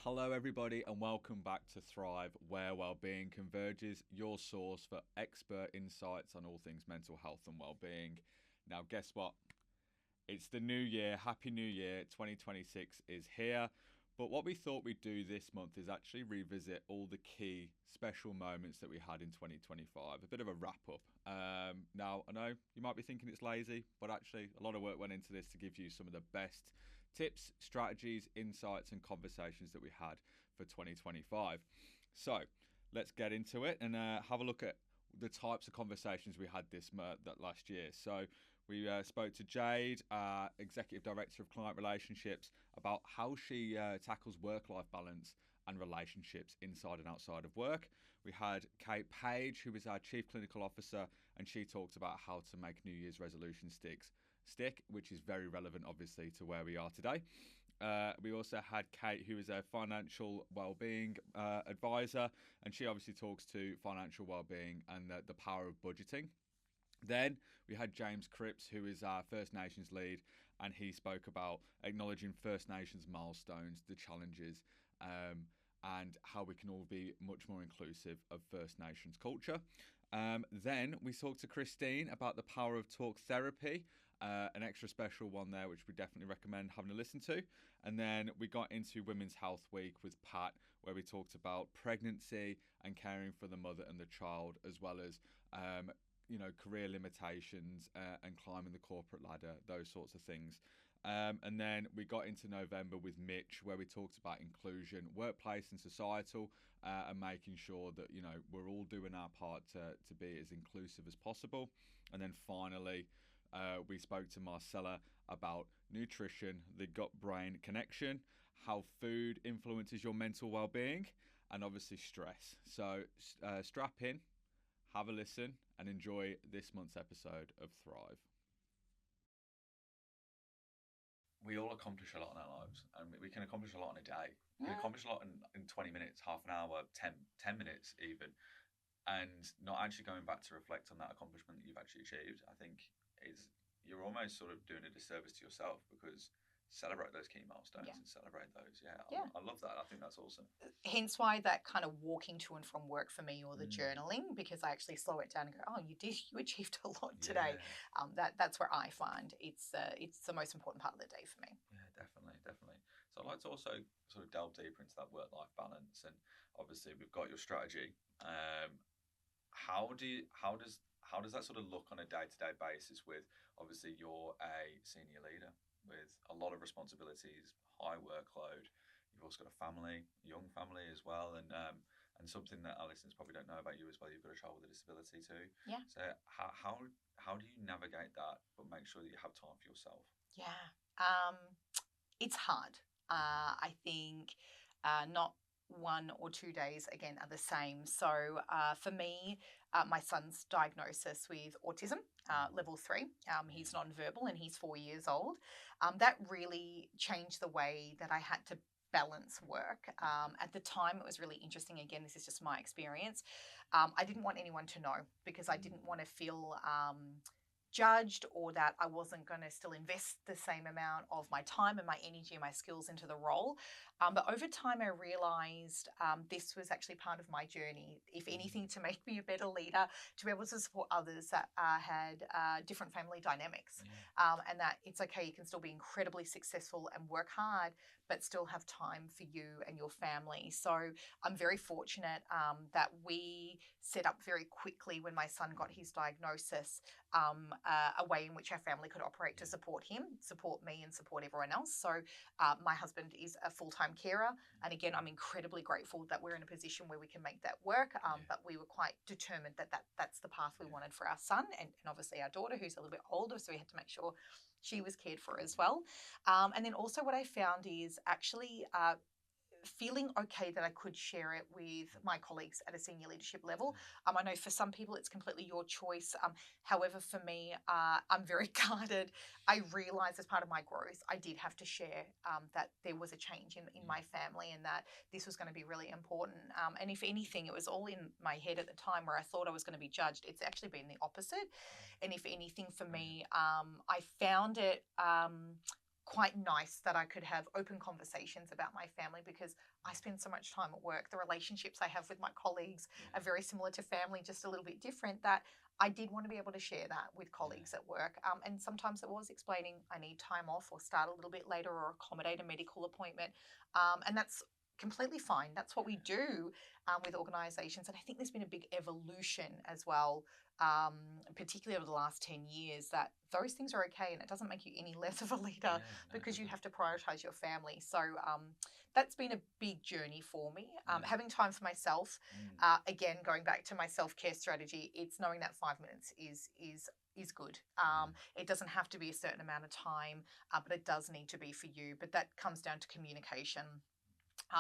Hello, everybody, and welcome back to Thrive, where wellbeing converges, your source for expert insights on all things mental health and wellbeing. Now, guess what? It's the new year. Happy New Year. 2026 is here. But what we thought we'd do this month is actually revisit all the key special moments that we had in 2025. A bit of a wrap up. Now, I know you might be thinking it's lazy, but actually, a lot of work went into this to give you some of the best tips, strategies, insights, and conversations that we had for 2025. So, let's get into it and have a look at the types of conversations we had that last year. So we spoke to Jade, Executive Director of Client Relationships, about how she tackles work-life balance and relationships inside and outside of work. We had Kate Page, who is our Chief Clinical Officer, and she talked about how to make New Year's resolutions stick, which is very relevant, obviously, to where we are today. We also had Kate, who is a financial wellbeing advisor, and she obviously talks to financial wellbeing and the power of budgeting. Then we had James Cripps, who is our First Nations lead, and he spoke about acknowledging First Nations milestones, the challenges, and how we can all be much more inclusive of First Nations culture. Then we talked to Christine about the power of talk therapy, an extra special one there, which we definitely recommend having a listen to. And then we got into Women's Health Week with Pat, where we talked about pregnancy and caring for the mother and the child, as well as career limitations and climbing the corporate ladder, those sorts of things. And then we got into November with Mitch, where we talked about inclusion, workplace and societal, and making sure that, we're all doing our part to be as inclusive as possible. And then finally, we spoke to Marcella about nutrition, the gut-brain connection, how food influences your mental well-being, and obviously stress. So strap in, have a listen, and enjoy this month's episode of Thrive. We all accomplish a lot in our lives, and we can accomplish a lot in a day. We can accomplish a lot in 20 minutes, half an hour, 10 minutes even, and not actually going back to reflect on that accomplishment that you've actually achieved. I think you're almost sort of doing a disservice to yourself, because celebrate those key milestones and celebrate those. I love that. I think that's awesome. Hence why that kind of walking to and from work for me, or the journaling, because I actually slow it down and go, oh, you achieved a lot today. That's where I find it's the most important part of the day for me. Yeah, definitely. So I'd like to also sort of delve deeper into that work-life balance, and obviously we've got your strategy. How does that sort of look on a day-to-day basis with, obviously, you're a senior leader with a lot of responsibilities, high workload. You've also got a family, a young family as well, and something that our listeners probably don't know about you as well. You've got a child with a disability too. Yeah. So how do you navigate that, but make sure that you have time for yourself? Yeah. It's hard. I think not 1 or 2 days, again, are the same. So for me, my son's diagnosis with autism, level 3. He's nonverbal and he's 4 years old. That really changed the way that I had to balance work. At the time, it was really interesting. Again, this is just my experience. I didn't want anyone to know, because I didn't want to feel judged, or that I wasn't going to still invest the same amount of my time and my energy and my skills into the role. But over time, I realized this was actually part of my journey, if anything, to make me a better leader, to be able to support others that had different family dynamics, and that it's okay, you can still be incredibly successful and work hard, but still have time for you and your family. So I'm very fortunate that we set up very quickly, when my son got his diagnosis, a way in which our family could operate to support him, support me, and support everyone else. So my husband is a full-time carer. And again, I'm incredibly grateful that we're in a position where we can make that work. But we were quite determined that that's the path we wanted for our son, and obviously our daughter, who's a little bit older. So we had to make sure she was cared for as well. And then also what I found is actually feeling okay that I could share it with my colleagues at a senior leadership level. I know for some people it's completely your choice. However, for me, I'm very guarded. I realised as part of my growth, I did have to share that there was a change in my family, and that this was going to be really important. And if anything, it was all in my head at the time, where I thought I was going to be judged. It's actually been the opposite. And if anything, for me, I found it quite nice that I could have open conversations about my family, because I spend so much time at work. The relationships I have with my colleagues are very similar to family, just a little bit different, that I did want to be able to share that with colleagues at work. And sometimes it was explaining I need time off or start a little bit later or accommodate a medical appointment. And that's completely fine. That's what we do with organisations. And I think there's been a big evolution as well, particularly over the last 10 years, that those things are okay, and it doesn't make you any less of a leader because you have to prioritise your family. So that's been a big journey for me. Having time for myself, again, going back to my self-care strategy, it's knowing that 5 minutes is good. It doesn't have to be a certain amount of time, but it does need to be for you. But that comes down to communication.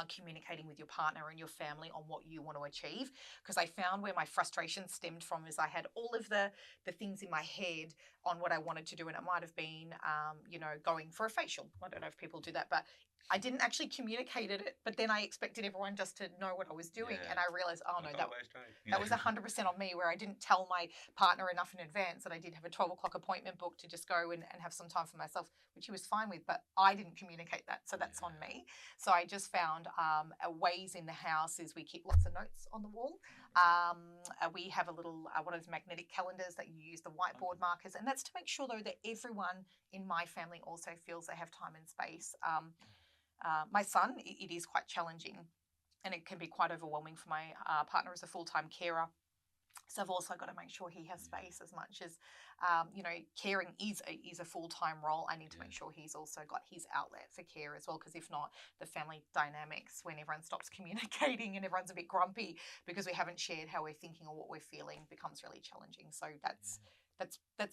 Communicating with your partner and your family on what you want to achieve, because I found where my frustration stemmed from is I had all of the things in my head on what I wanted to do, and it might have been going for a facial. I don't know if people do that, but I didn't actually communicate it, but then I expected everyone just to know what I was doing, and I realized, oh no, that was 100% on me, where I didn't tell my partner enough in advance that I did have a 12 o'clock appointment booked to just go and have some time for myself, which he was fine with, but I didn't communicate that, so that's on me. So I just found ways in the house is we keep lots of notes on the wall. We have a little one of those magnetic calendars that you use the whiteboard markers, and that's to make sure though that everyone in my family also feels they have time and space. My son, it is quite challenging, and it can be quite overwhelming for my partner as a full-time carer. So I've also got to make sure he has space, as much as, caring is a full-time role. I need to make sure he's also got his outlet for care as well, because if not, the family dynamics, when everyone stops communicating and everyone's a bit grumpy because we haven't shared how we're thinking or what we're feeling, becomes really challenging. So that's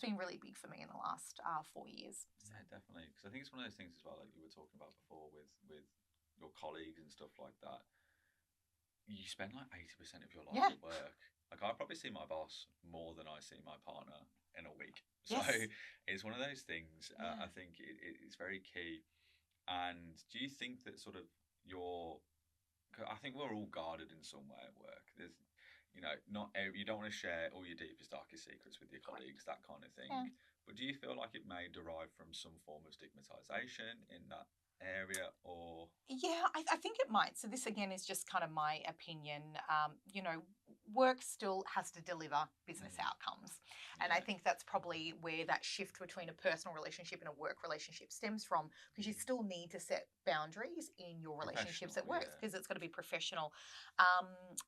been really big for me in the last 4 years. So. Yeah, definitely. Because I think it's one of those things as well, like you were talking about before with your colleagues and stuff like that. You spend like 80% of your life at work. Like I probably see my boss more than I see my partner in a week. So it's one of those things. I think it's very key. And do you think that sort of I think we're all guarded in some way at work. There's, you don't want to share all your deepest, darkest secrets with your colleagues, that kind of thing. Yeah. But do you feel like it may derive from some form of stigmatization in that area, or? Yeah, I think it might. So this again is just kind of my opinion. Work still has to deliver business outcomes. And I think that's probably where that shift between a personal relationship and a work relationship stems from, because you still need to set boundaries in your relationships at work, because it's got to be professional.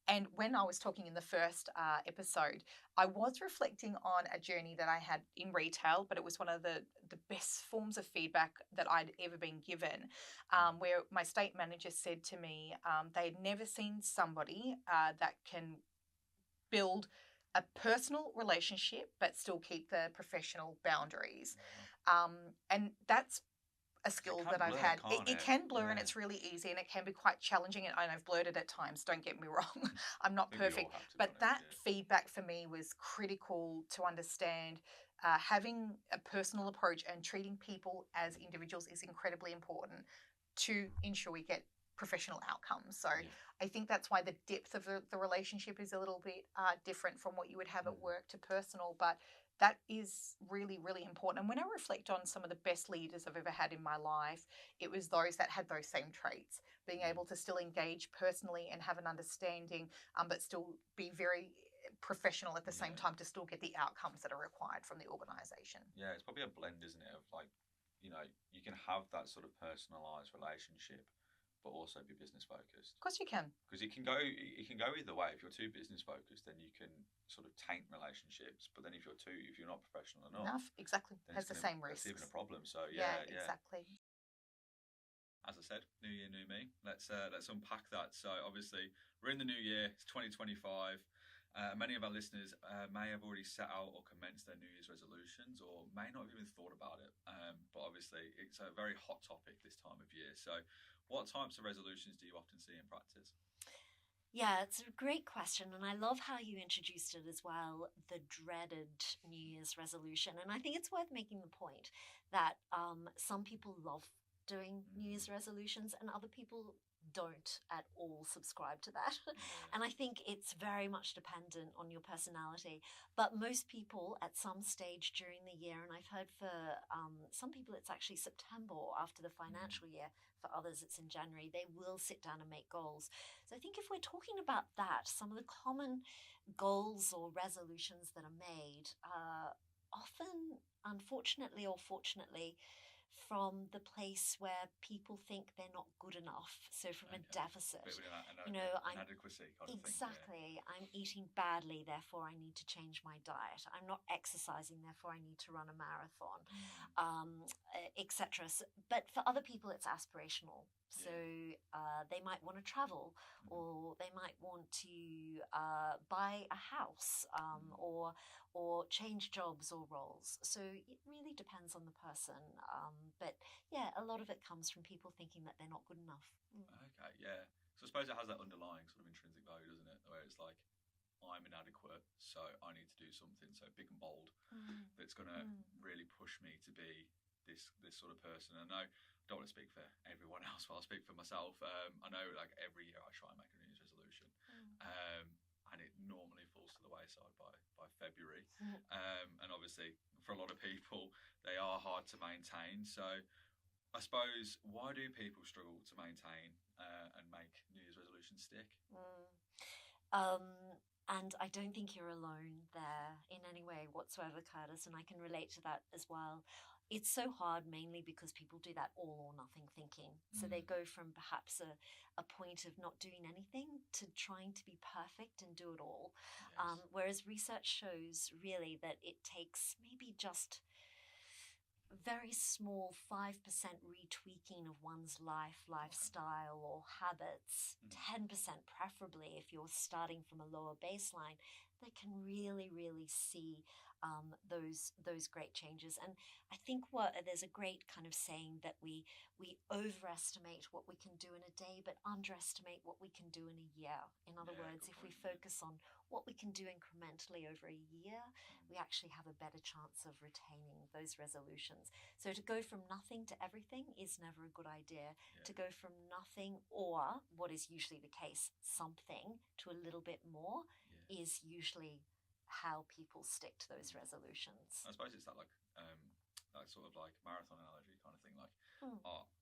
And when I was talking in the first episode, I was reflecting on a journey that I had in retail, but it was one of the best forms of feedback that I'd ever been given, where my state manager said to me they had never seen somebody that can build a personal relationship but still keep the professional boundaries. And that's a skill that I've had. It can blur, and it's really easy, and it can be quite challenging, and I've blurred it at times, don't get me wrong. I'm not perfect, but that feedback for me was critical to understand. Having a personal approach and treating people as individuals is incredibly important to ensure we get professional outcomes. So I think that's why the depth of the relationship is a little bit different from what you would have at work to personal, but that is really, really important. And when I reflect on some of the best leaders I've ever had in my life, it was those that had those same traits, being able to still engage personally and have an understanding, but still be very professional at the same time to still get the outcomes that are required from the organisation. Yeah, it's probably a blend, isn't it, of like, you can have that sort of personalised relationship, but also be business focused. Of course you can. Because it can go either way. If you're too business focused, then you can sort of taint relationships. But then if you're not professional enough, exactly, has the same risks. It's even a problem. So exactly. As I said, new year, new me. Let's unpack that. So obviously we're in the new year. It's 2025. Many of our listeners may have already set out or commenced their New Year's resolutions, or may not have even thought about it. But obviously, it's a very hot topic this time of year. So, what types of resolutions do you often see in practice? Yeah, it's a great question. And I love how you introduced it as well, the dreaded New Year's resolution. And I think it's worth making the point that some people love doing New Year's resolutions and other people don't at all subscribe to that. And I think it's very much dependent on your personality. But most people at some stage during the year, and I've heard for some people it's actually September or after the financial year, for others it's in January, they will sit down and make goals. So I think if we're talking about that, some of the common goals or resolutions that are made often, unfortunately or fortunately, from the place where people think they're not good enough. So from a deficit, I'm inadequacy kind exactly. I'm eating badly, therefore I need to change my diet. I'm not exercising, therefore I need to run a marathon, etc. So, but for other people, it's aspirational. So they might want to travel, or they might want to buy a house, or change jobs or roles. So it really depends on the person. But yeah, a lot of it comes from people thinking that they're not good enough. Okay, yeah. So I suppose it has that underlying sort of intrinsic value, doesn't it? Where it's like, I'm inadequate, so I need to do something so big and bold that's going to really push me to be this sort of person. I know I don't want to speak for everyone else, but I'll speak for myself. I know like every year I try and make a New Year's resolution, and it normally falls to the wayside by February. And obviously for a lot of people, they are hard to maintain. So I suppose, why do people struggle to maintain and make New Year's resolutions stick? And I don't think you're alone there in any way whatsoever, Curtis, and I can relate to that as well. It's so hard mainly because people do that all or nothing thinking. So they go from perhaps a point of not doing anything to trying to be perfect and do it all. Yes. Whereas research shows really that it takes maybe just very small 5% retweaking of one's lifestyle or habits, 10% preferably if you're starting from a lower baseline, that can really, really see those great changes. And I think there's a great kind of saying that we overestimate what we can do in a day, but underestimate what we can do in a year. In other words, if we focus on what we can do incrementally over a year, we actually have a better chance of retaining those resolutions. So to go from nothing to everything is never a good idea. To go from nothing, or what is usually the case, something, to a little bit more is usually how people stick to those resolutions. I suppose it's that that sort of like marathon analogy kind of thing. Like,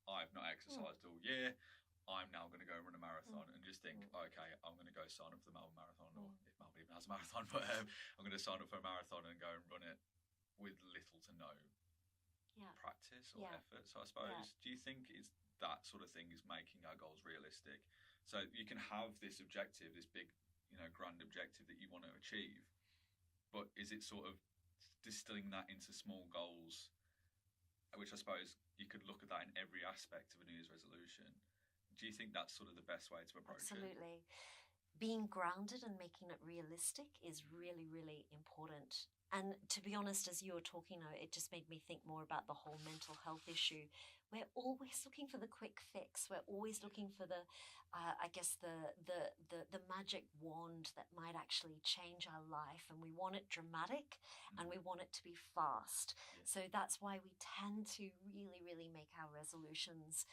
I've not exercised all year. I'm now going to go run a marathon, and just think, okay, I'm going to go sign up for the Melbourne Marathon, or if Melbourne even has a marathon, but I'm going to sign up for a marathon and go and run it with little to no practice or effort. So I suppose, do you think it's that sort of thing is making our goals realistic? So you can have this objective, this big, grand objective that you want to achieve, but is it sort of distilling that into small goals, which I suppose you could look at that in every aspect of a New Year's resolution? Do you think that's sort of the best way to approach it? Absolutely. Being grounded and making it realistic is really, really important. And to be honest, as you were talking, it just made me think more about the whole mental health issue. We're always looking for the quick fix. We're always looking for the magic wand that might actually change our life. And we want it dramatic and we want it to be fast. So that's why we tend to really, really make our resolutions,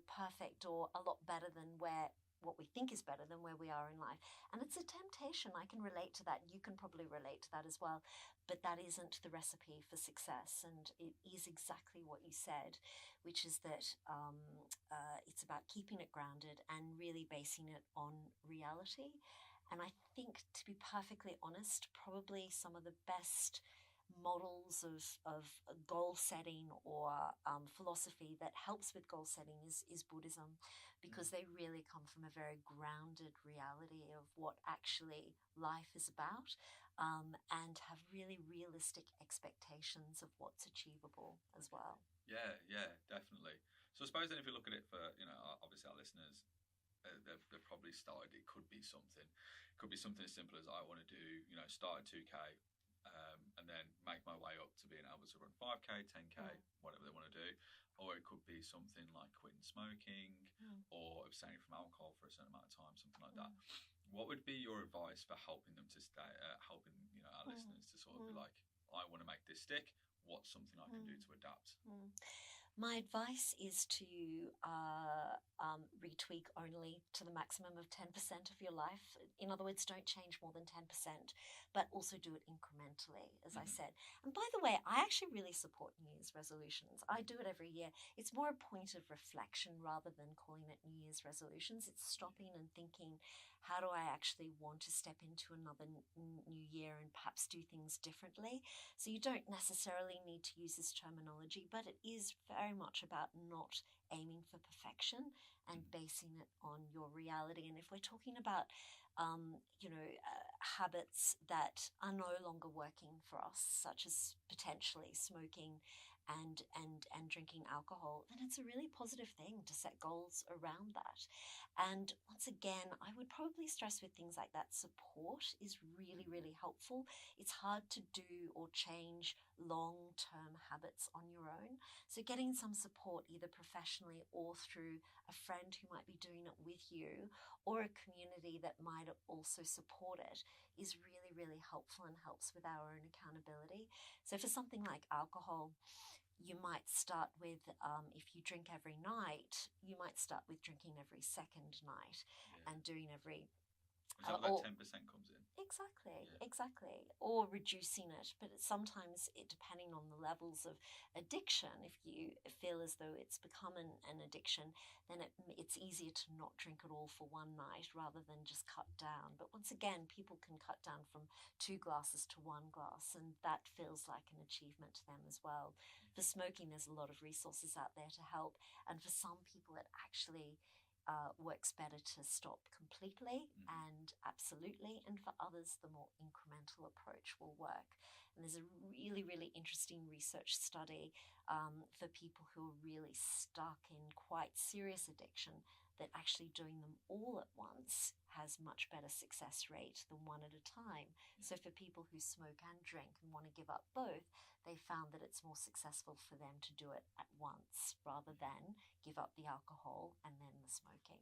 perfect or a lot better than what we think is better than where we are in life. And it's a temptation. I can relate to that. You can probably relate to that as well. But that isn't the recipe for success. And it is exactly what you said, which is that it's about keeping it grounded and really basing it on reality. And I think, to be perfectly honest, probably some of the best models of goal setting or philosophy that helps with goal setting is Buddhism, because they really come from a very grounded reality of what actually life is about, and have really realistic expectations of what's achievable as well. Yeah, definitely. So I suppose then if you look at it for, obviously our listeners, they've probably started, it could be something as simple as I want to do, start at 2K, and then make my way up to being able to run 5K, 10K, whatever they want to do. Or it could be something like quitting smoking or abstaining from alcohol for a certain amount of time, something like that. What would be your advice for helping them to stay, helping our listeners to sort of be like, I want to make this stick. What's something I can do to adapt? My advice is to retweak only to the maximum of 10% of your life. In other words, don't change more than 10%, but also do it incrementally, as I said. And by the way, I actually really support New Year's resolutions. I do it every year. It's more a point of reflection rather than calling it New Year's resolutions. It's stopping and thinking, how do I actually want to step into another new year and perhaps do things differently? So you don't necessarily need to use this terminology, but it is very much about not aiming for perfection and basing it on your reality. And if we're talking about, habits that are no longer working for us, such as potentially smoking and drinking alcohol, then it's a really positive thing to set goals around that. And once again, I would probably stress with things like that, support is really, really helpful. It's hard to do or change long-term habits on your own. So getting some support either professionally or through a friend who might be doing it with you, or a community that might also support it, is really, really helpful and helps with our own accountability. So for something like alcohol, you might start with, if you drink every night, you might start with drinking every second night and doing every. Is that where 10% comes in? Exactly. Or reducing it. But sometimes, depending on the levels of addiction, if you feel as though it's become an addiction, then it's easier to not drink at all for one night rather than just cut down. But once again, people can cut down from 2 glasses to 1 glass, and that feels like an achievement to them as well. For smoking, there's a lot of resources out there to help. And for some people, it actually works better to stop completely and absolutely, and for others the more incremental approach will work. And there's a really, really interesting research study for people who are really stuck in quite serious addiction, that actually doing them all at once has much better success rate than one at a time. So for people who smoke and drink and want to give up both, they found that it's more successful for them to do it at once rather than give up the alcohol and then the smoking.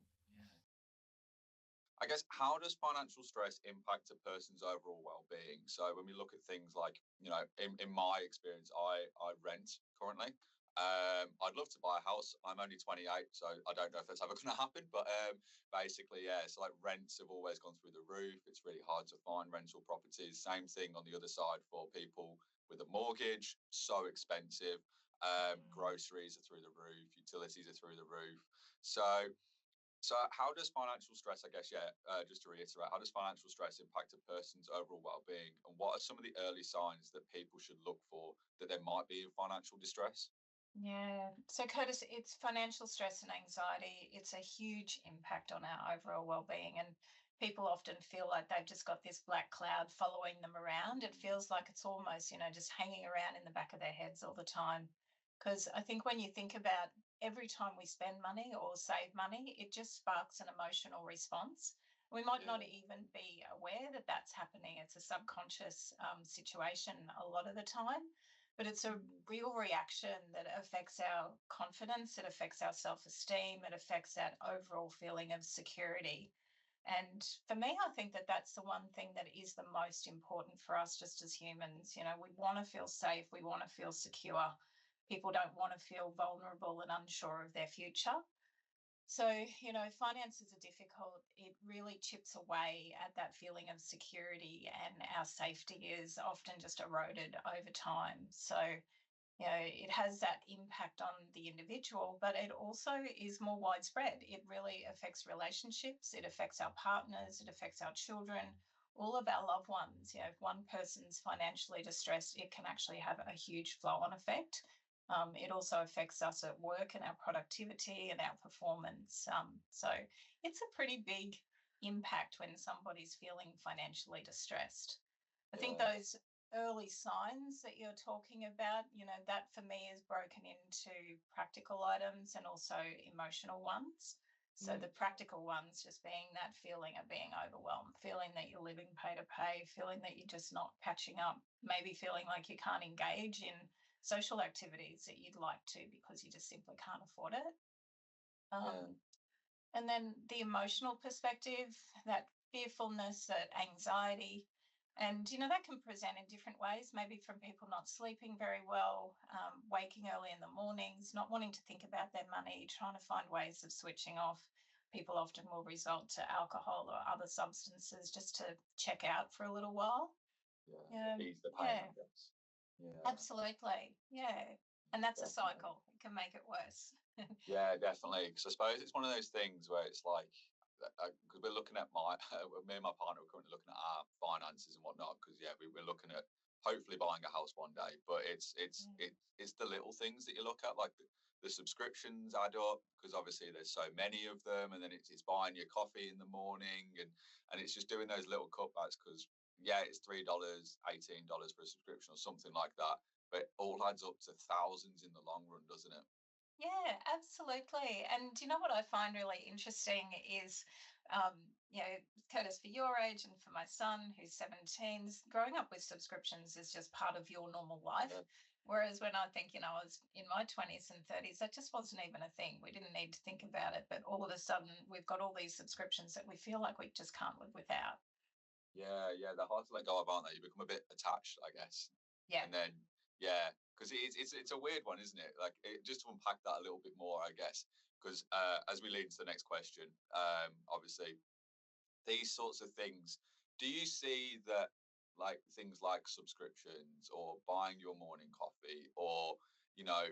I guess, how does financial stress impact a person's overall well-being? So when we look at things like, in my experience, I rent currently. I'd love to buy a house. I'm only 28, so I don't know if that's ever going to happen. But basically, yeah, so like rents have always gone through the roof. It's really hard to find rental properties. Same thing on the other side for people with a mortgage. So expensive. Groceries are through the roof. Utilities are through the roof. So how does financial stress, I guess, just to reiterate, how does financial stress impact a person's overall well-being? And what are some of the early signs that people should look for that they might be in financial distress? Yeah. So, Curtis, it's financial stress and anxiety. It's a huge impact on our overall well-being. And people often feel like they've just got this black cloud following them around. It feels like it's almost, just hanging around in the back of their heads all the time. Because I think when you think about every time we spend money or save money, it just sparks an emotional response. We might not even be aware that that's happening. It's a subconscious situation a lot of the time, but it's a real reaction that affects our confidence, it affects our self-esteem, it affects that overall feeling of security. And for me, I think that that's the one thing that is the most important for us just as humans. We want to feel safe, we want to feel secure. People don't want to feel vulnerable and unsure of their future. So, finances are difficult. It really chips away at that feeling of security, and our safety is often just eroded over time. So, it has that impact on the individual, but it also is more widespread. It really affects relationships, it affects our partners, it affects our children, all of our loved ones. If one person's financially distressed, it can actually have a huge flow on effect. It also affects us at work and our productivity and our performance. So it's a pretty big impact when somebody's feeling financially distressed. I think those early signs that you're talking about, that for me is broken into practical items and also emotional ones. So the practical ones just being that feeling of being overwhelmed, feeling that you're living pay to pay, feeling that you're just not catching up, maybe feeling like you can't engage in social activities that you'd like to because you just simply can't afford it. And then the emotional perspective, that fearfulness, that anxiety, And, that can present in different ways, maybe from people not sleeping very well, waking early in the mornings, not wanting to think about their money, trying to find ways of switching off. People often will resort to alcohol or other substances just to check out for a little while. Yeah, ease the pain, Yeah, I guess. Yeah. absolutely. Yeah. And that's a Definitely. cycle. It can make it worse. Yeah, definitely. Because I suppose it's one of those things where it's like, because we're looking at me and my partner are currently looking at our finances and whatnot. Because yeah, we're looking at hopefully buying a house one day. But it's the little things that you look at, like the subscriptions add up. Because obviously there's so many of them, and then it's buying your coffee in the morning, and it's just doing those little cutbacks. Because yeah, it's $3, $18 for a subscription or something like that. But it all adds up to thousands in the long run, doesn't it? Yeah, absolutely. And what I find really interesting is, um, Curtis, for your age and for my son who's 17, growing up with subscriptions is just part of your normal life. Yeah. Whereas when I think, I was in my 20s and 30s, that just wasn't even a thing. We didn't need to think about it. But all of a sudden, we've got all these subscriptions that we feel like we just can't live without. Yeah, they're hard to let go of, aren't they? You become a bit attached, I guess. Yeah. And then, yeah, because it's a weird one, isn't it? Like, just to unpack that a little bit more, I guess. Because as we lead into the next question, obviously, these sorts of things, do you see that, like things like subscriptions or buying your morning coffee or, you know,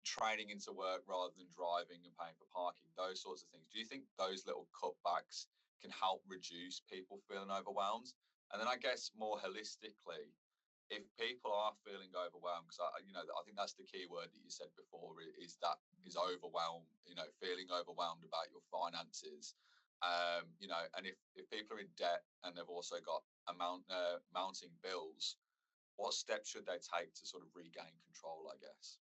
training into work rather than driving and paying for parking, those sorts of things. Do you think those little cutbacks can help reduce people feeling overwhelmed? And then I guess more holistically, if people are feeling overwhelmed, because I think that's the key word that you said before is that is overwhelmed, feeling overwhelmed about your finances. And if people are in debt and they've also got mounting bills, what steps should they take to sort of regain control, I guess?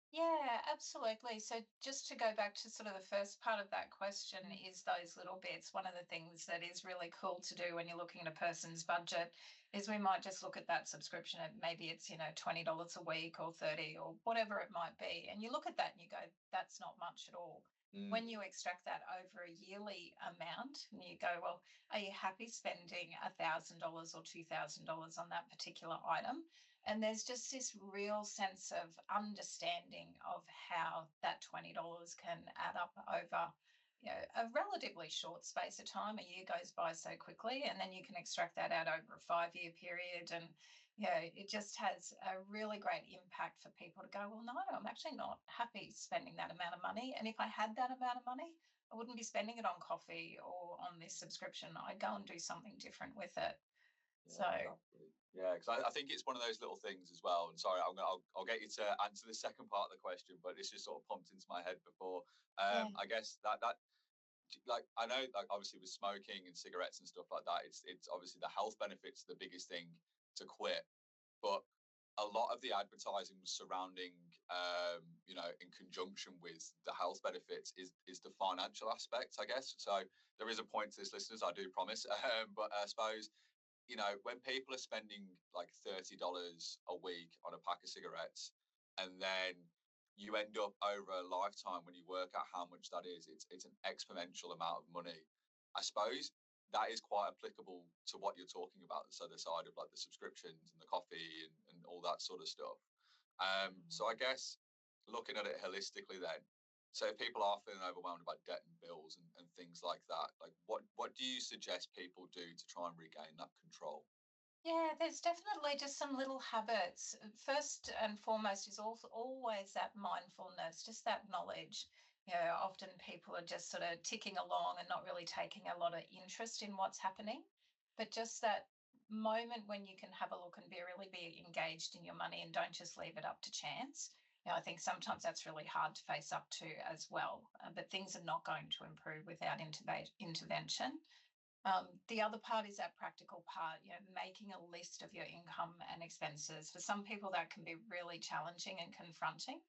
Yeah, absolutely. So just to go back to sort of the first part of that question is those little bits. One of the things that is really cool to do when you're looking at a person's budget is we might just look at that subscription and maybe it's, $20 a week or 30 or whatever it might be. And you look at that and you go, that's not much at all. Mm. When you extract that over a yearly amount and you go, well, are you happy spending $1,000 or $2,000 on that particular item? And there's just this real sense of understanding of how that $20 can add up over a relatively short space of time. A year goes by so quickly, and then you can extract that out over a 5-year period. And it just has a really great impact for people to go, well, no, I'm actually not happy spending that amount of money. And if I had that amount of money, I wouldn't be spending it on coffee or on this subscription. I'd go and do something different with it. Yeah, So exactly. Yeah, because I think it's one of those little things as well. And sorry, I'll get you to answer the second part of the question, but it's just sort of pumped into my head before. yeah. I guess that like I know, like obviously with smoking and cigarettes and stuff like that, it's obviously the health benefits are the biggest thing to quit, but a lot of the advertising surrounding, in conjunction with the health benefits is the financial aspect, I guess. So there is a point to this, listeners, I do promise. But I suppose when people are spending like $30 a week on a pack of cigarettes, and then you end up over a lifetime when you work out how much that is, it's an exponential amount of money. I suppose that is quite applicable to what you're talking about. So the side of like the subscriptions and the coffee and all that sort of stuff. So I guess looking at it holistically then, so if people are feeling overwhelmed about debt and bills and things like that, like what do you suggest people do to try and regain that control? Yeah, there's definitely just some little habits. First and foremost is also always that mindfulness, just that knowledge. Often people are just sort of ticking along and not really taking a lot of interest in what's happening. But just that moment when you can have a look and be engaged in your money and don't just leave it up to chance. I think sometimes that's really hard to face up to as well. But things are not going to improve without intervention. The other part is that practical part, making a list of your income and expenses. For some people, that can be really challenging and confronting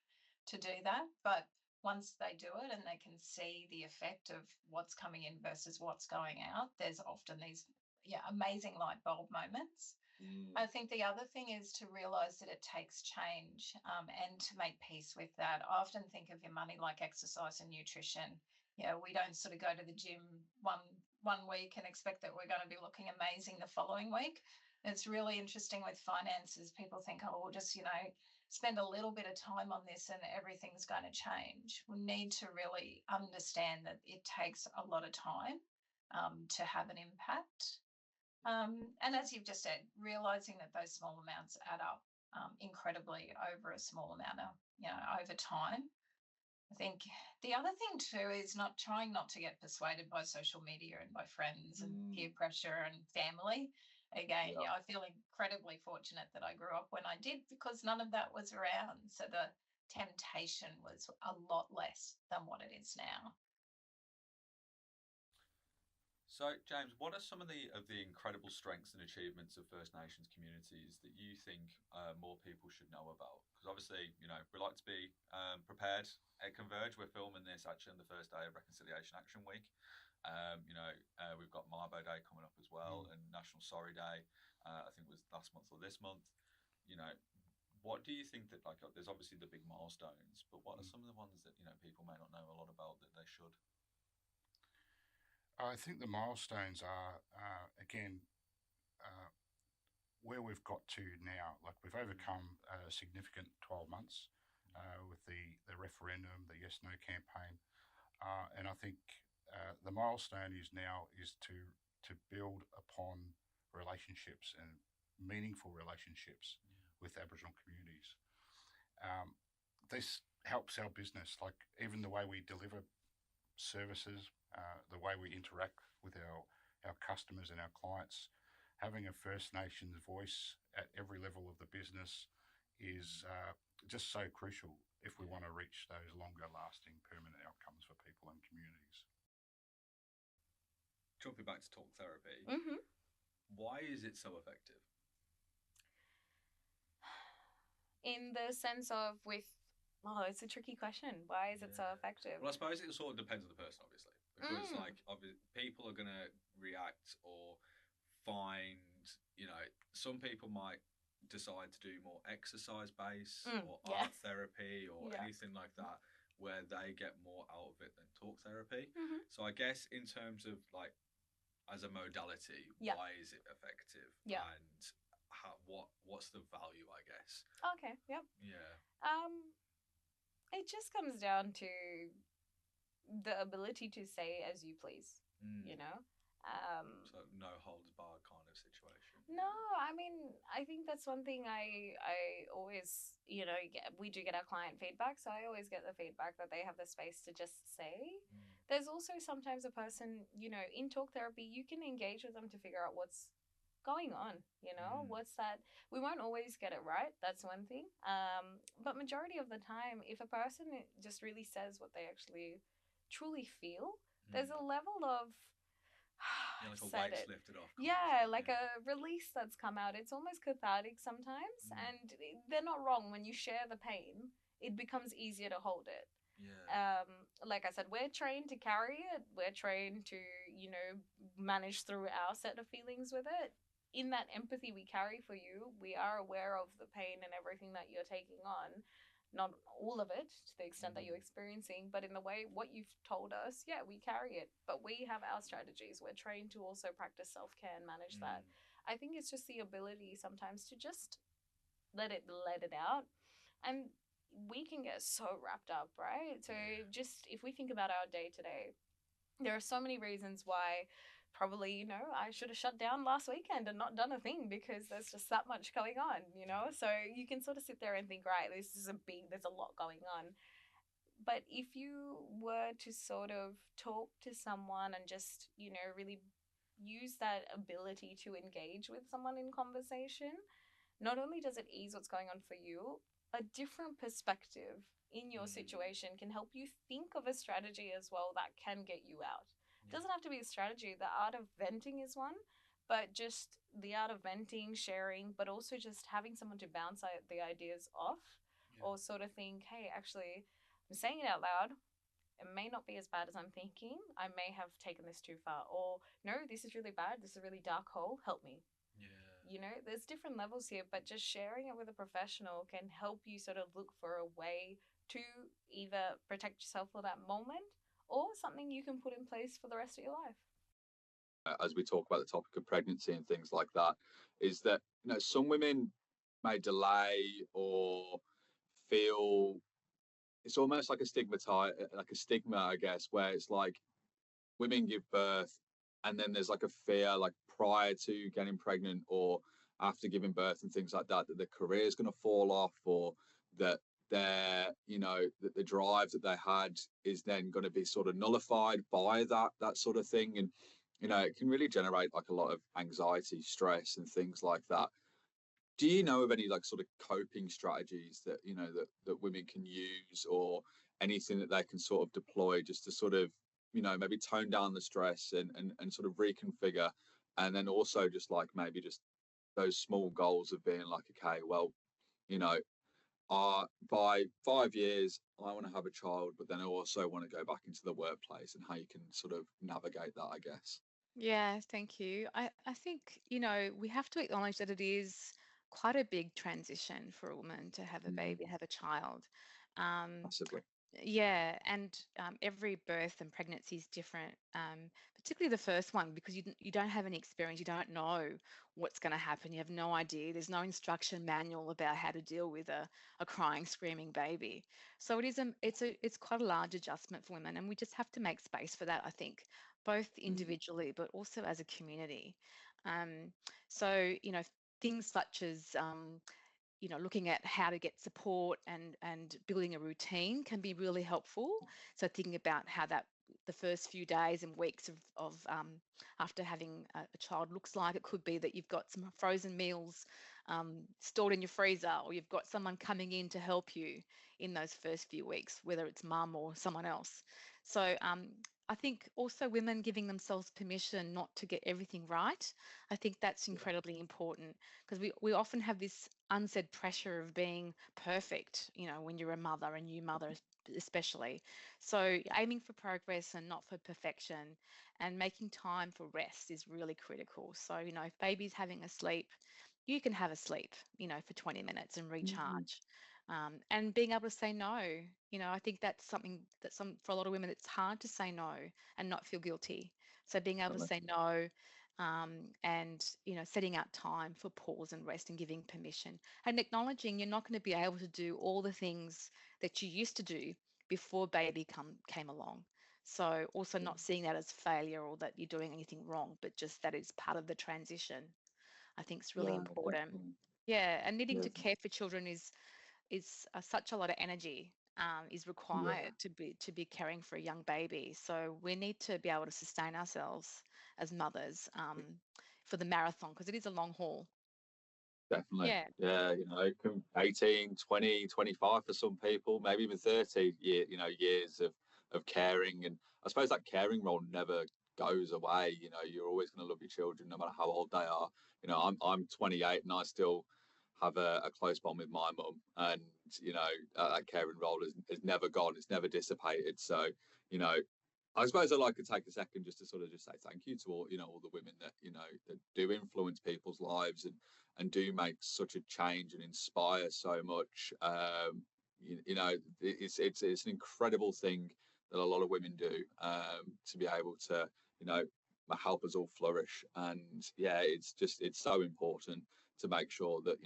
to do that. But once they do it and they can see the effect of what's coming in versus what's going out, there's often these amazing light bulb moments. I think the other thing is to realize that it takes change and to make peace with that. I often think of your money like exercise and nutrition. We don't sort of go to the gym one week and expect that we're going to be looking amazing the following week. It's really interesting with finances. People think, oh, we'll just, spend a little bit of time on this and everything's going to change. We need to really understand that it takes a lot of time to have an impact. And as you've just said, realizing that those small amounts add up incredibly over a small amount of, over time. I think the other thing too is trying not to get persuaded by social media and by friends and peer pressure and family. Again, I feel incredibly fortunate that I grew up when I did, because none of that was around. So the temptation was a lot less than what it is now. So, James, what are some of the incredible strengths and achievements of First Nations communities that you think more people should know about? Because obviously, we like to be prepared at Converge. We're filming this actually on the first day of Reconciliation Action Week. We've got Mabo Day coming up as well, and National Sorry Day. I think it was last month or this month. What do you think that, like, there's obviously the big milestones, but what are some of the ones that people may not know a lot about that they should? I think the milestones are, again, where we've got to now. Like, we've overcome a significant 12 months with the referendum, the Yes No campaign, and I think the milestone is to build upon relationships and meaningful relationships with Aboriginal communities. This helps our business, like even the way we deliver services, the way we interact with our customers and our clients. Having a First Nations voice at every level of the business is just so crucial if we want to reach those longer lasting permanent outcomes for people and communities. Jumping back to talk therapy, why is it so effective? In the sense of it's a tricky question. Why is it so effective? Well, I suppose it sort of depends on the person, obviously. Because, people are going to react or find, some people might decide to do more exercise-based or art therapy or anything like that, where they get more out of it than talk therapy. So I guess in terms of, like, as a modality, why is it effective? And what's the value, I guess? Okay, yep. Yeah. It just comes down to the ability to say as you please, So no holds barred kind of situation. No, I mean, I think that's one thing I always, we do get our client feedback, so I always get the feedback that they have the space to just say. There's also sometimes a person, in talk therapy, you can engage with them to figure out what's going on, what's that. We won't always get it right, that's one thing, but majority of the time, if a person just really says what they actually truly feel, there's a level of like a weight's lifted off. A release that's come out. It's almost cathartic sometimes, and they're not wrong. When you share the pain, it becomes easier to hold it. Like I said, we're trained to carry it. We're trained to, manage through our set of feelings with it. In that empathy we carry for you, we are aware of the pain and everything that you're taking on. Not all of it to the extent that you're experiencing, but in the way what you've told us, we carry it. But we have our strategies. We're trained to also practice self-care and manage that. I think it's just the ability sometimes to just let it out. And we can get so wrapped up, right? So just if we think about our day to day, there are so many reasons why probably, I should have shut down last weekend and not done a thing, because there's just that much going on, So you can sort of sit there and think, right, there's a lot going on. But if you were to sort of talk to someone and just, really use that ability to engage with someone in conversation, not only does it ease what's going on for you, a different perspective in your situation can help you think of a strategy as well that can get you out. It doesn't have to be a strategy. The art of venting is one, but just the art of venting, sharing, but also just having someone to bounce the ideas off, or sort of think, hey, actually, I'm saying it out loud. It may not be as bad as I'm thinking. I may have taken this too far. Or, no, this is really bad. This is a really dark hole. Help me. There's different levels here, but just sharing it with a professional can help you sort of look for a way to either protect yourself for that moment or something you can put in place for the rest of your life. as we talk about the topic of pregnancy and things like that, is that some women may delay or feel it's almost like a stigma, I guess, where it's like women give birth and then there's like a fear, like prior to getting pregnant or after giving birth and things like that, that their career is going to fall off, or that that the drive that they had is then going to be sort of nullified by that sort of thing. And it can really generate like a lot of anxiety, stress and things like that. Do you know of any like sort of coping strategies that that women can use, or anything that they can sort of deploy just to sort of maybe tone down the stress and sort of reconfigure, and then also just like maybe just those small goals of being like, okay, well, you know by 5 years I want to have a child, but then I also want to go back into the workplace, and how you can sort of navigate that, I guess. Yeah, thank you. I think, we have to acknowledge that it is quite a big transition for a woman to have a baby, have a child. Um, Massively. yeah, and every birth and pregnancy is different, particularly the first one, because you don't have any experience, you don't know what's going to happen, you have no idea. There's no instruction manual about how to deal with a crying, screaming baby. So it's quite a large adjustment for women, and we just have to make space for that, I think, both individually but also as a community. Um, so things such as looking at how to get support and building a routine can be really helpful. So thinking about how that the first few days and weeks of after having a child looks like. It could be that you've got some frozen meals stored in your freezer, or you've got someone coming in to help you in those first few weeks, whether it's mum or someone else. So I think also women giving themselves permission not to get everything right. I think that's incredibly important, because we often have this unsaid pressure of being perfect, when you're a mother, a new mother especially. So aiming for progress and not for perfection, and making time for rest is really critical. So, if baby's having a sleep, you can have a sleep, for 20 minutes and Mm-hmm. recharge. And being able to say no, I think that's something that for a lot of women, it's hard to say no and not feel guilty. So being able to say no, and setting out time for pause and rest and giving permission and acknowledging you're not going to be able to do all the things that you used to do before baby came along. So also not seeing that as failure or that you're doing anything wrong, but just that it's part of the transition, I think is really Yeah, important. definitely. Yeah, and needing Yeah, to care for children is such a lot of energy is yeah, required to be caring for a young baby. So we need to be able to sustain ourselves as mothers for the marathon, because it is a long haul. definitely. Yeah, Yeah, it can 18, 20, 25 for some people, maybe even 30 years of caring. And I suppose that caring role never goes away. You're always going to love your children no matter how old they are. I'm 28 and I still have a close bond with my mum, and that caring role has never gone, it's never dissipated. So you know I suppose I'd like to take a second just to sort of just say thank you to all the women that that do influence people's lives, and do make such a change and inspire so much. It's an incredible thing that a lot of women do, to be able to you know help us all flourish. And yeah, it's so important to make sure that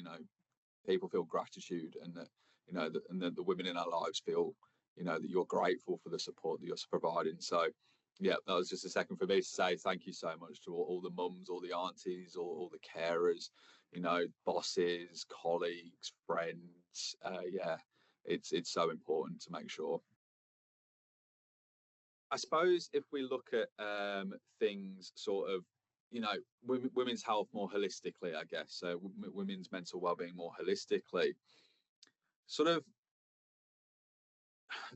people feel gratitude, and that and that the women in our lives feel that you're grateful for the support that you're providing. So yeah, that was just a second for me to say thank you so much to all the mums, all the aunties, all the carers, bosses, colleagues, friends. Yeah, it's so important to make sure. I suppose if we look at things sort of, women's health more holistically, I guess, so women's mental well-being more holistically, sort of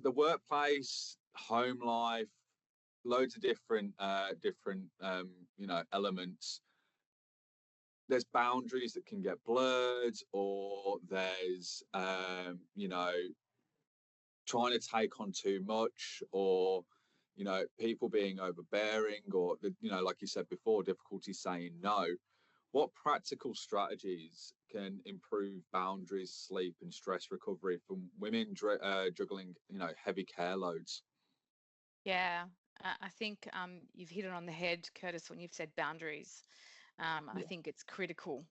the workplace, home life, loads of different elements. There's boundaries that can get blurred, or there's trying to take on too much, or people being overbearing, or like you said before, difficulty saying no. What practical strategies can improve boundaries, sleep and stress recovery from women juggling heavy care loads? yeah. I think you've hit it on the head, Curtis, when you've said boundaries. I think it's critical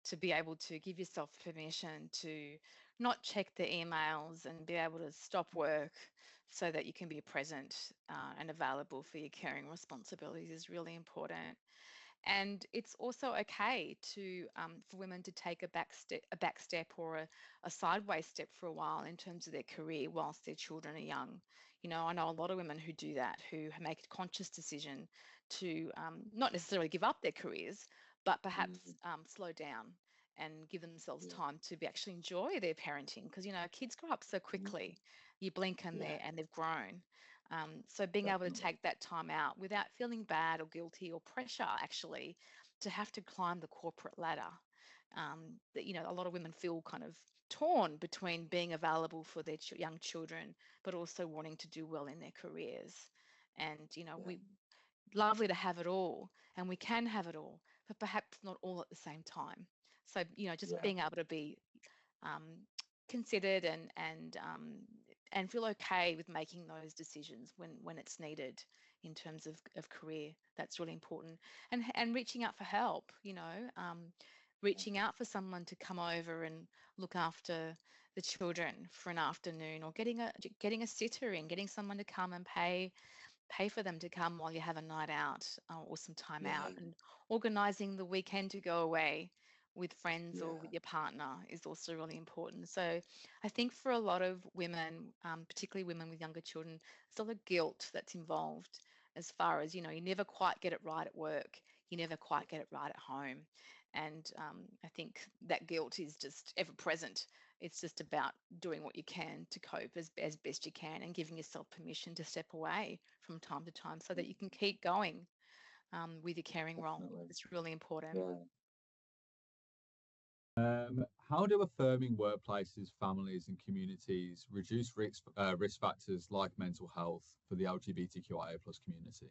to be able to give yourself permission to not check the emails and be able to stop work so that you can be present and available for your caring responsibilities is really important. And it's also okay to for women to take a back step or a sideways step for a while in terms of their career whilst their children are young. You know, I know a lot of women who do that, who make a conscious decision to not necessarily give up their careers, but perhaps slow down and give themselves time to be actually enjoy their parenting, because you know kids grow up so quickly. You blink and they've grown. So being able to take that time out without feeling bad or guilty or pressure actually to have to climb the corporate ladder. That, you know, a lot of women feel kind of torn between being available for their young children, but also wanting to do well in their careers. And, you know, we lovely to have it all, and we can have it all, but perhaps not all at the same time. So, you know, just being able to be um, considered and feel okay with making those decisions when it's needed in terms of career. That's really important. And reaching out for help, you know, reaching out for someone to come over and look after the children for an afternoon, or getting a sitter in, getting someone to come and pay for them to come while you have a night out or some time out, and organizing the weekend to go away with friends or with your partner is also really important. So I think for a lot of women, particularly women with younger children, there's a lot of guilt that's involved as far as, you know, you never quite get it right at work, you never quite get it right at home. And I think that guilt is just ever present. It's just about doing what you can to cope as best you can, and giving yourself permission to step away from time to time so that you can keep going with your caring role. It's really important. How do affirming workplaces, families, and communities reduce risk factors like mental health for the LGBTQIA plus community?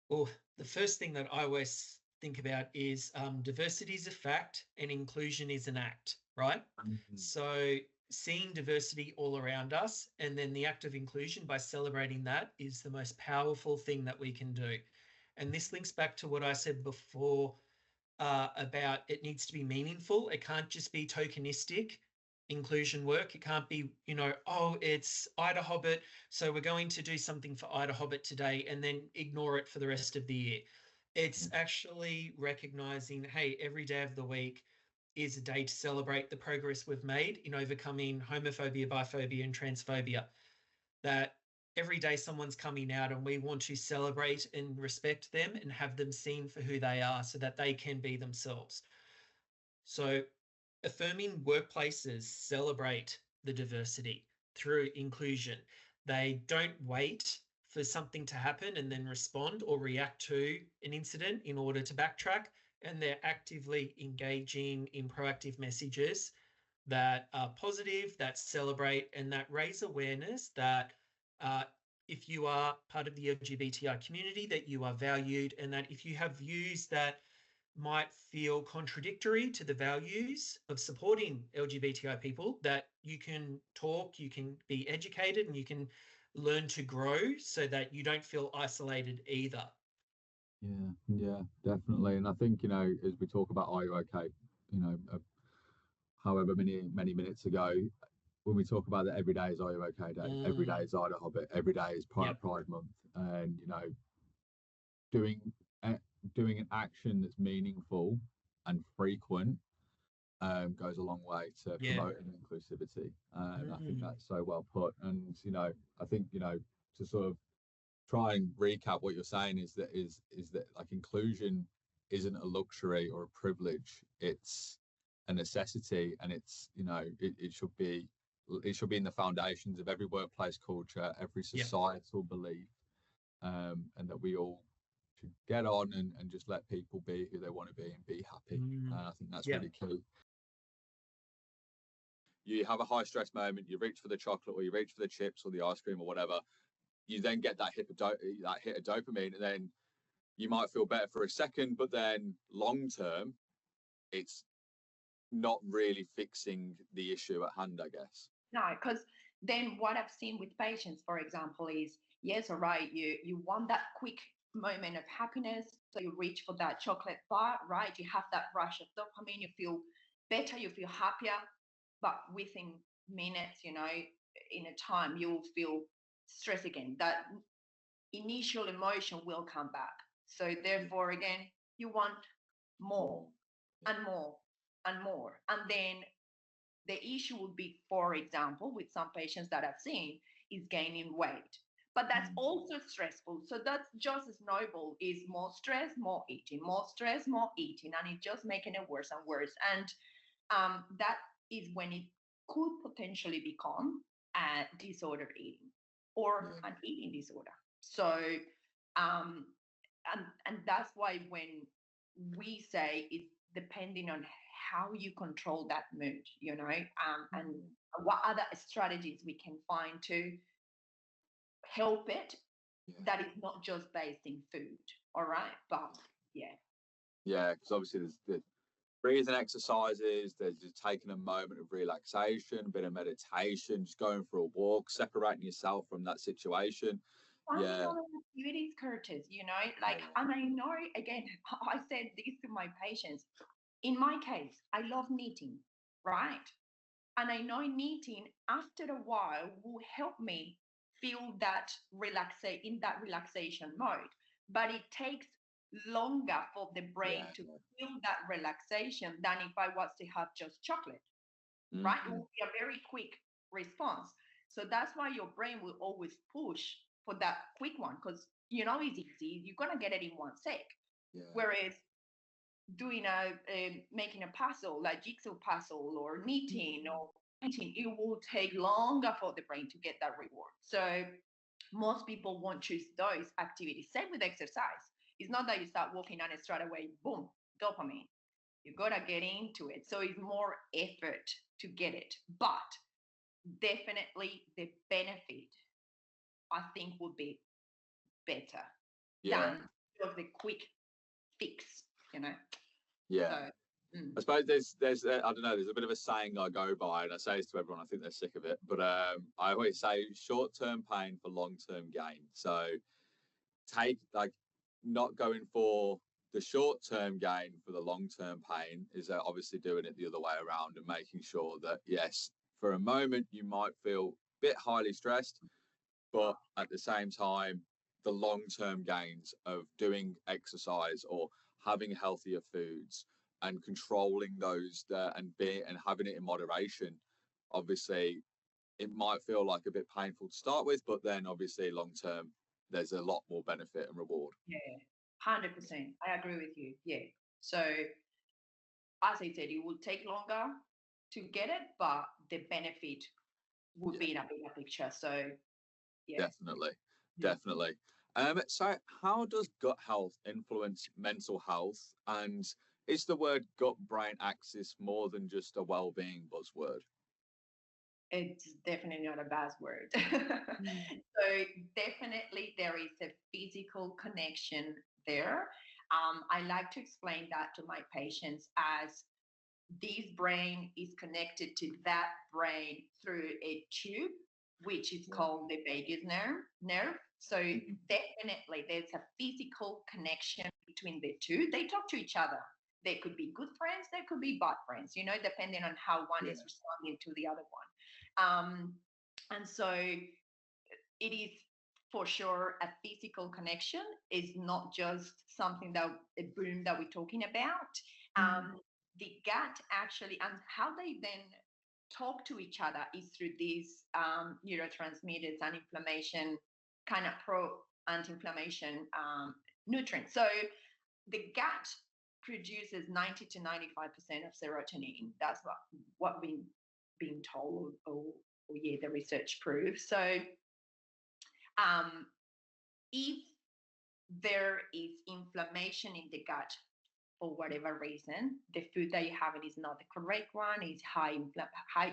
Well, the first thing that I always think about is diversity is a fact and inclusion is an act, right? So seeing diversity all around us, and then the act of inclusion by celebrating that, is the most powerful thing that we can do. And this links back to what I said before about it needs to be meaningful. It can't just be tokenistic inclusion work. It can't be, you know, oh, it's Ida Hobbit, so we're going to do something for Ida Hobbit today and then ignore it for the rest of the year. It's actually recognizing, hey, every day of the week is a day to celebrate the progress we've made in overcoming homophobia, biphobia, and transphobia. That every day someone's coming out and we want to celebrate and respect them and have them seen for who they are so that they can be themselves. So affirming workplaces celebrate the diversity through inclusion. They don't wait for something to happen and then respond or react to an incident in order to backtrack, and they're actively engaging in proactive messages that are positive, that celebrate, and that raise awareness that if you are part of the LGBTI community, that you are valued, and that if you have views that might feel contradictory to the values of supporting LGBTI people, that you can talk, you can be educated, and you can learn to grow so that you don't feel isolated either. Yeah, definitely. And I think, you know, as we talk about Are You Okay, you know, however many minutes ago, when we talk about that, every day is Are You Okay Day, every day is Ida Hobbit, every day is Pride Month, and you know, doing doing an action that's meaningful and frequent goes a long way to promoting inclusivity. And I think that's so well put. And you know, I think, you know, to sort of try and recap what you're saying is that like inclusion isn't a luxury or a privilege, it's a necessity, and it's, you know, it should be in the foundations of every workplace culture, every societal belief, and that we all should get on and just let people be who they want to be and be happy. I think that's really key. You have a high stress moment, you reach for the chocolate or you reach for the chips or the ice cream or whatever, you then get that hit of dopamine, and then you might feel better for a second, but then long term, it's not really fixing the issue at hand, I guess. No, because then what I've seen with patients, for example, is yes, all right, you want that quick moment of happiness, so you reach for that chocolate bar, right? You have that rush of dopamine, you feel better, you feel happier, but within minutes, in a time, you'll feel stress again. That initial emotion will come back. So therefore, again, you want more and more and more. And then the issue would be, for example, with some patients that I've seen, is gaining weight. But that's also stressful. So that's just a snowball, is more stress, more eating, more stress, more eating, and it's just making it worse and worse. And that is when it could potentially become a disordered eating or an eating disorder. So, um, and that's why when we say it's depending on how you control that mood, and what other strategies we can find to help it, that is not just based in food. All right, but Yeah, because obviously there's the breathing exercises, there's just taking a moment of relaxation, a bit of meditation, just going for a walk, separating yourself from that situation. functional activities, Curtis, and I know, again, I said this to my patients. In my case, I love knitting, right? And I know knitting after a while will help me feel that in that relaxation mode. But it takes longer for the brain to feel that relaxation than if I was to have just chocolate, right? It will be a very quick response. So that's why your brain will always push for that quick one, because it's easy. You're gonna get it in 1 sec. Whereas doing making a puzzle, like jigsaw puzzle or knitting or painting, it will take longer for the brain to get that reward. So most people won't choose those activities. Same with exercise. It's not that you start walking and straight away, boom, dopamine. You gotta get into it. So it's more effort to get it. But definitely the benefit, I think, would be better than just the quick fix, Yeah. So, I suppose there's I don't know, there's a bit of a saying I go by, and I say this to everyone. I think they're sick of it, but I always say short-term pain for long-term gain. So not going for the short-term gain for the long-term pain is obviously doing it the other way around and making sure that, yes, for a moment you might feel a bit highly stressed, but at the same time, the long-term gains of doing exercise or having healthier foods and controlling those and having it in moderation, obviously it might feel like a bit painful to start with, but then obviously long term there's a lot more benefit and reward. 100%. I agree with you. So as I said, it would take longer to get it, but the benefit would be in a bigger picture. So Definitely. So how does gut health influence mental health, and is the word gut brain axis more than just a well-being buzzword? It's definitely not a buzzword. So definitely there is a physical connection there. I like to explain that to my patients as this brain is connected to that brain through a tube, which is called the vagus nerve. So definitely there's a physical connection between the two. They talk to each other. They could be good friends, they could be bad friends, depending on how one is responding to the other one. And so it is for sure a physical connection. It's not just something that a boom that we're talking about. The gut actually, and how they then talk to each other, is through these neurotransmitters and inflammation, kind of anti-inflammation nutrients. So the gut produces 90 to 95% of serotonin. That's what we've been told, or the research proves. So if there is inflammation in the gut for whatever reason, the food that you're having is not the correct one, is high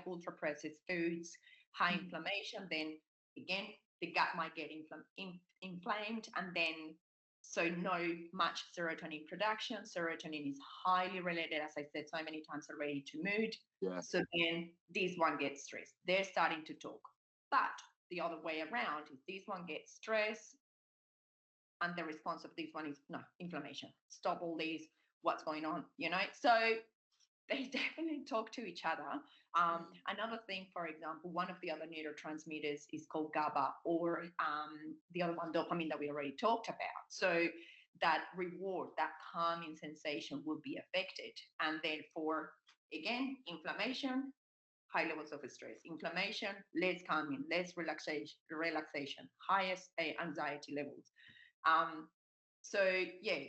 ultra processed foods, high inflammation, then again the gut might get inflamed, and then so no much serotonin production. Serotonin is highly related, as I said so many times already, to mood. So then this one gets stressed. They're starting to talk. But the other way around. If this one gets stressed and the response of this one is no, inflammation, stop all this, what's going on, So they definitely talk to each other. Another thing, for example, one of the other neurotransmitters is called GABA, or the other one, dopamine, that we already talked about. So that reward, that calming sensation will be affected. And then for, again, inflammation, high levels of stress. Inflammation, less calming, less relaxation, highest anxiety levels. So yeah,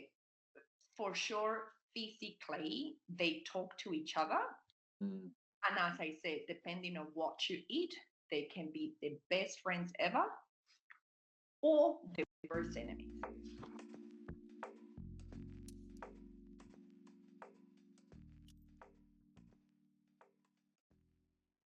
for sure, physically, they talk to each other. And as I said, depending on what you eat, they can be the best friends ever or the worst enemies.